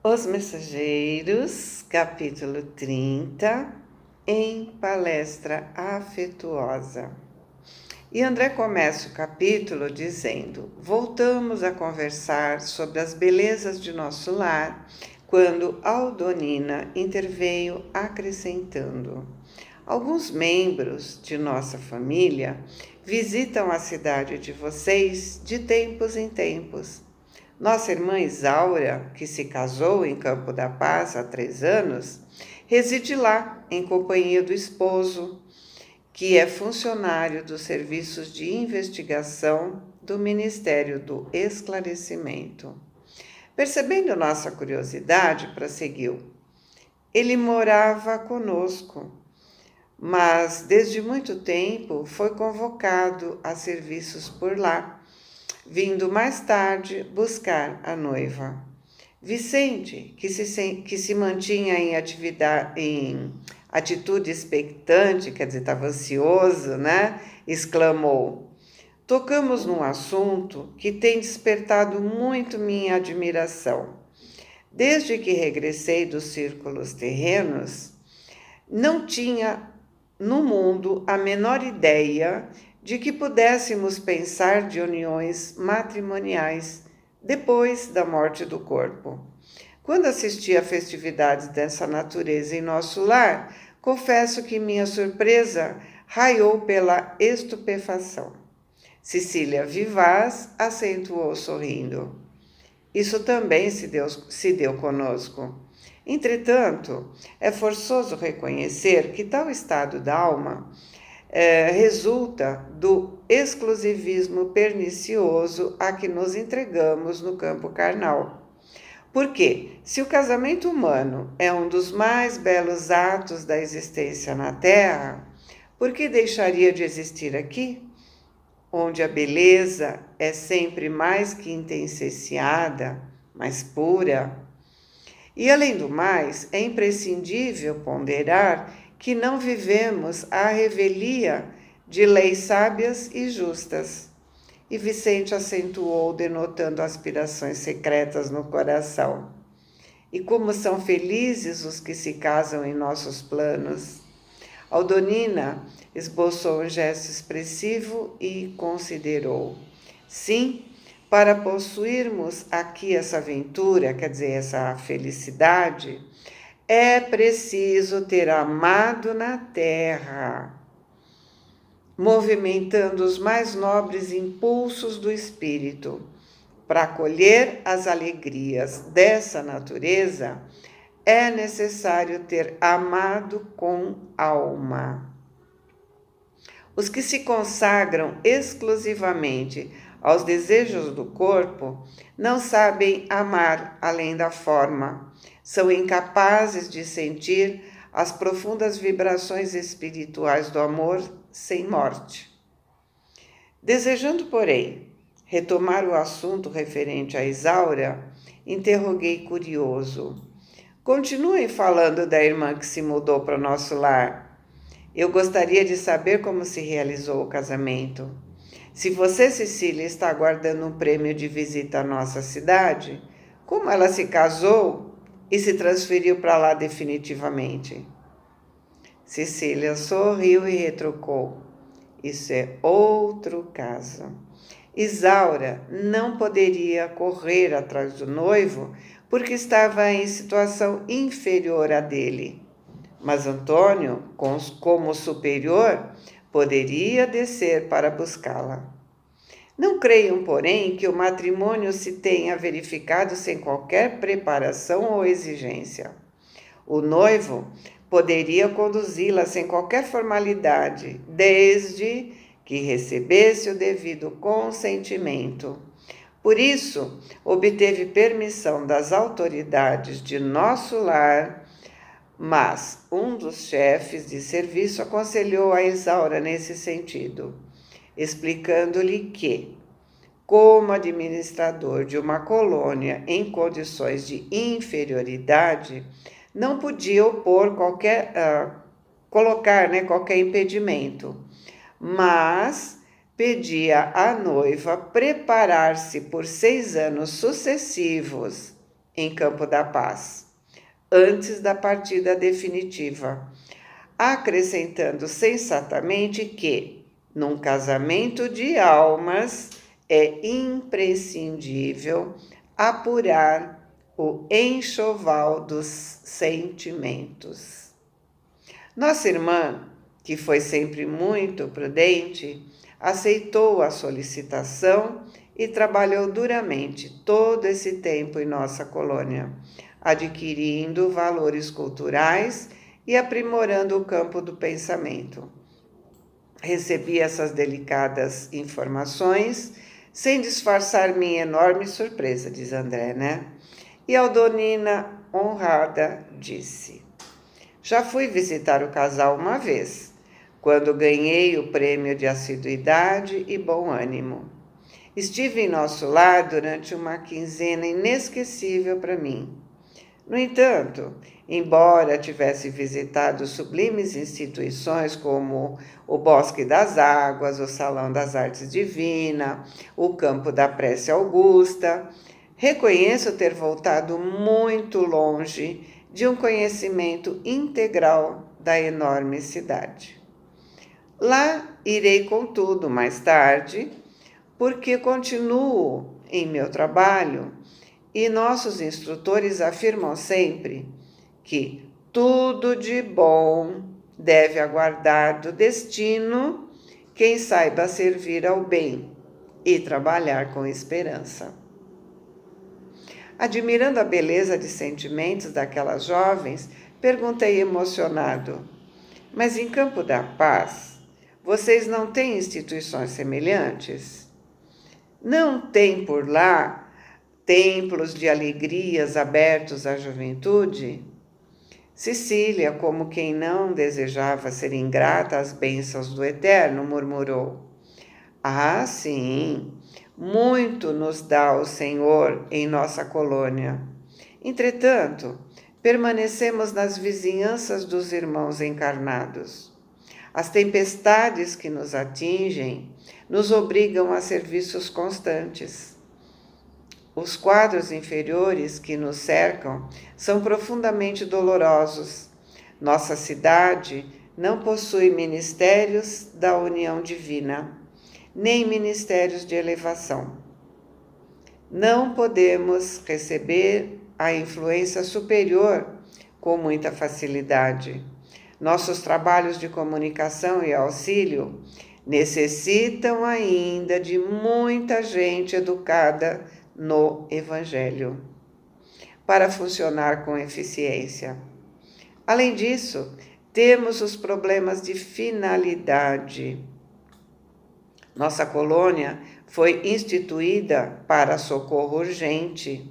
Os Mensageiros, capítulo 30, em palestra afetuosa. E André começa o capítulo dizendo: voltamos a conversar sobre as belezas de nosso lar, quando Aldonina interveio acrescentando: alguns membros de nossa família visitam a cidade de vocês de tempos em tempos. Nossa irmã Isaura, que se casou em Campo da Paz há 3 anos, reside lá em companhia do esposo, que é funcionário dos serviços de investigação do Ministério do Esclarecimento. Percebendo nossa curiosidade, prosseguiu: ele morava conosco, mas desde muito tempo foi convocado a serviços por lá, vindo mais tarde buscar a noiva. Vicente, que se mantinha em atitude expectante, quer dizer, estava ansioso, né? Exclamou: tocamos num assunto que tem despertado muito minha admiração. Desde que regressei dos círculos terrenos, não tinha no mundo a menor ideia de que pudéssemos pensar de uniões matrimoniais depois da morte do corpo. Quando assisti a festividades dessa natureza em nosso lar, confesso que minha surpresa raiou pela estupefação. Cecília Vivaz acentuou sorrindo: isso também se deu conosco. Entretanto, é forçoso reconhecer que tal estado da alma resulta do exclusivismo pernicioso a que nos entregamos no campo carnal. Porque, se o casamento humano é um dos mais belos atos da existência na Terra, por que deixaria de existir aqui, onde a beleza é sempre mais que intensificada, mais pura? E, além do mais, é imprescindível ponderar que não vivemos à revelia de leis sábias e justas. E Vicente acentuou, denotando aspirações secretas no coração. E como são felizes os que se casam em nossos planos. Aldonina esboçou um gesto expressivo e considerou: sim, para possuirmos aqui essa aventura, quer dizer, essa felicidade, é preciso ter amado na terra, movimentando os mais nobres impulsos do espírito. Para colher as alegrias dessa natureza, é necessário ter amado com alma. Os que se consagram exclusivamente aos desejos do corpo não sabem amar além da forma, são incapazes de sentir as profundas vibrações espirituais do amor sem morte. Desejando, porém, retomar o assunto referente a Isaura, interroguei curioso: continuem falando da irmã que se mudou para o nosso lar. Eu gostaria de saber como se realizou o casamento. Se você, Cecília, está aguardando um prêmio de visita à nossa cidade, como ela se casou e se transferiu para lá definitivamente? Cecília sorriu e retrucou: isso é outro caso. Isaura não poderia correr atrás do noivo porque estava em situação inferior à dele. Mas Antônio, como superior, poderia descer para buscá-la. Não creiam, porém, que o matrimônio se tenha verificado sem qualquer preparação ou exigência. O noivo poderia conduzi-la sem qualquer formalidade, desde que recebesse o devido consentimento. Por isso, obteve permissão das autoridades de nosso lar, mas um dos chefes de serviço aconselhou a Isaura nesse sentido, explicando-lhe que, como administrador de uma colônia em condições de inferioridade, não podia colocar qualquer impedimento, mas pedia à noiva preparar-se por 6 anos sucessivos em Campo da Paz, antes da partida definitiva, acrescentando sensatamente que, num casamento de almas, é imprescindível apurar o enxoval dos sentimentos. Nossa irmã, que foi sempre muito prudente, aceitou a solicitação e trabalhou duramente todo esse tempo em nossa colônia, adquirindo valores culturais e aprimorando o campo do pensamento. Recebi essas delicadas informações sem disfarçar minha enorme surpresa, diz André, né? E Aldonina, honrada, disse: já fui visitar o casal uma vez, quando ganhei o prêmio de assiduidade e bom ânimo. Estive em nosso lar durante uma quinzena inesquecível para mim. No entanto, embora tivesse visitado sublimes instituições como o Bosque das Águas, o Salão das Artes Divinas, o Campo da Prece Augusta, reconheço ter voltado muito longe de um conhecimento integral da enorme cidade. Lá irei, contudo, mais tarde, porque continuo em meu trabalho e nossos instrutores afirmam sempre que tudo de bom deve aguardar do destino quem saiba servir ao bem e trabalhar com esperança. Admirando a beleza de sentimentos daquelas jovens, perguntei emocionado: mas em Campo da Paz, vocês não têm instituições semelhantes? Não tem por lá templos de alegrias abertos à juventude? Cecília, como quem não desejava ser ingrata às bênçãos do Eterno, murmurou: ah, sim, muito nos dá o Senhor em nossa colônia. Entretanto, permanecemos nas vizinhanças dos irmãos encarnados. As tempestades que nos atingem nos obrigam a serviços constantes. Os quadros inferiores que nos cercam são profundamente dolorosos. Nossa cidade não possui ministérios da união divina, nem ministérios de elevação. Não podemos receber a influência superior com muita facilidade. Nossos trabalhos de comunicação e auxílio necessitam ainda de muita gente educada no Evangelho para funcionar com eficiência. Além disso, temos os problemas de finalidade. Nossa colônia foi instituída para socorro urgente.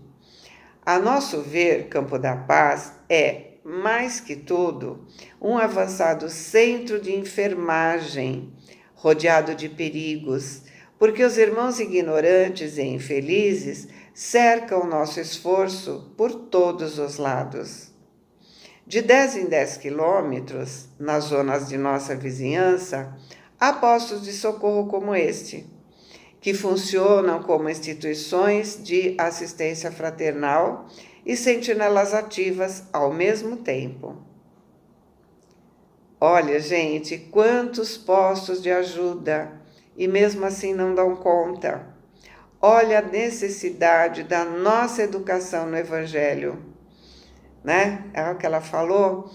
A nosso ver, Campo da Paz é, mais que tudo, um avançado centro de enfermagem, rodeado de perigos, porque os irmãos ignorantes e infelizes cercam nosso esforço por todos os lados. De 10 em 10 quilômetros, nas zonas de nossa vizinhança, há postos de socorro como este, que funcionam como instituições de assistência fraternal e sentinelas ativas ao mesmo tempo. Olha, gente, quantos postos de ajuda e mesmo assim não dão conta. Olha a necessidade da nossa educação no Evangelho, né? É o que ela falou.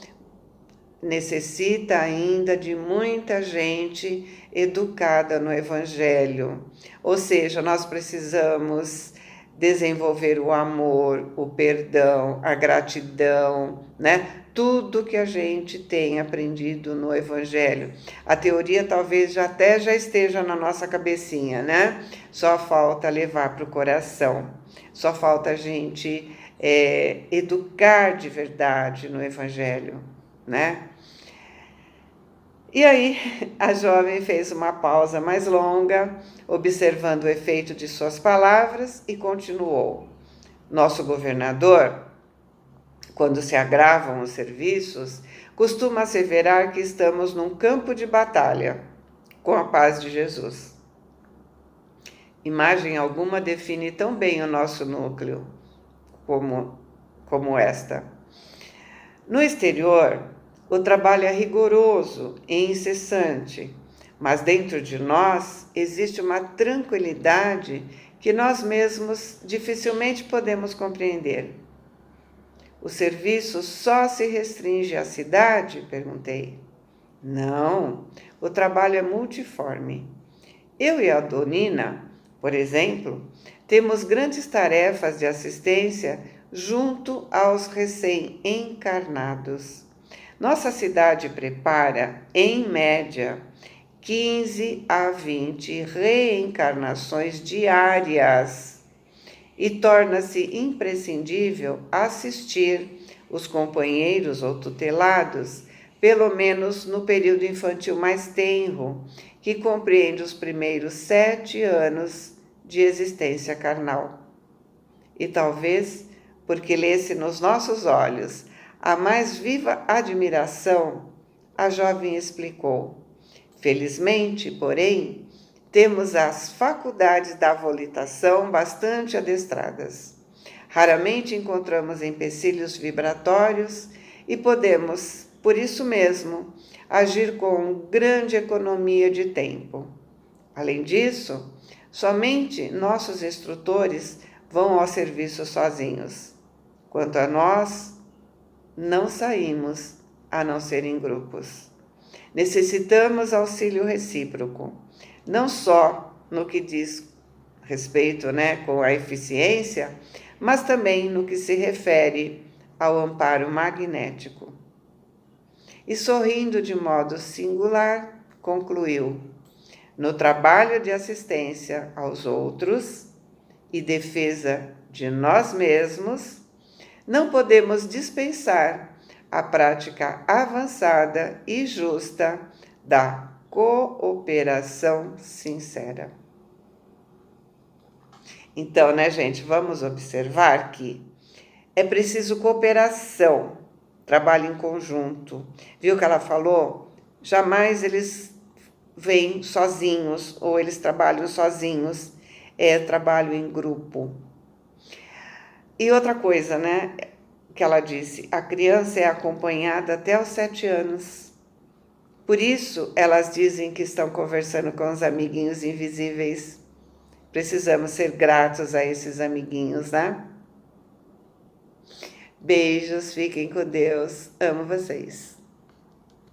Necessita ainda de muita gente educada no Evangelho. Ou seja, nós precisamos desenvolver o amor, o perdão, a gratidão, né? Tudo que a gente tem aprendido no Evangelho. A teoria talvez já esteja na nossa cabecinha, né? Só falta levar para o coração. Só falta a gente educar de verdade no Evangelho, né? E aí a jovem fez uma pausa mais longa, observando o efeito de suas palavras e continuou: nosso governador, quando se agravam os serviços, costuma asseverar que estamos num campo de batalha com a paz de Jesus. Imagem alguma define tão bem o nosso núcleo. como esta. No exterior, o trabalho é rigoroso e incessante, mas dentro de nós existe uma tranquilidade que nós mesmos dificilmente podemos compreender. O serviço só se restringe à cidade? Perguntei. Não, o trabalho é multiforme. Eu e a Donina, por exemplo, temos grandes tarefas de assistência junto aos recém-encarnados. Nossa cidade prepara, em média, 15 a 20 reencarnações diárias e torna-se imprescindível assistir os companheiros ou tutelados, pelo menos no período infantil mais tenro, que compreende os primeiros 7 anos de existência carnal. E talvez porque lesse nos nossos olhos a mais viva admiração, a jovem explicou. Felizmente, porém, temos as faculdades da volitação bastante adestradas. Raramente encontramos empecilhos vibratórios e podemos, por isso mesmo, agir com grande economia de tempo. Além disso, somente nossos instrutores vão ao serviço sozinhos. Quanto a nós, não saímos a não ser em grupos. Necessitamos auxílio recíproco, não só no que diz respeito, com a eficiência, mas também no que se refere ao amparo magnético. E sorrindo de modo singular, concluiu: no trabalho de assistência aos outros e defesa de nós mesmos, não podemos dispensar a prática avançada e justa da cooperação sincera. Então, gente, vamos observar que é preciso cooperação, trabalho em conjunto. Viu o que ela falou? Jamais eles vêm sozinhos ou eles trabalham sozinhos. É trabalho em grupo. E outra coisa, que ela disse, a criança é acompanhada até os 7 anos. Por isso, elas dizem que estão conversando com os amiguinhos invisíveis. Precisamos ser gratos a esses amiguinhos, Beijos, fiquem com Deus. Amo vocês.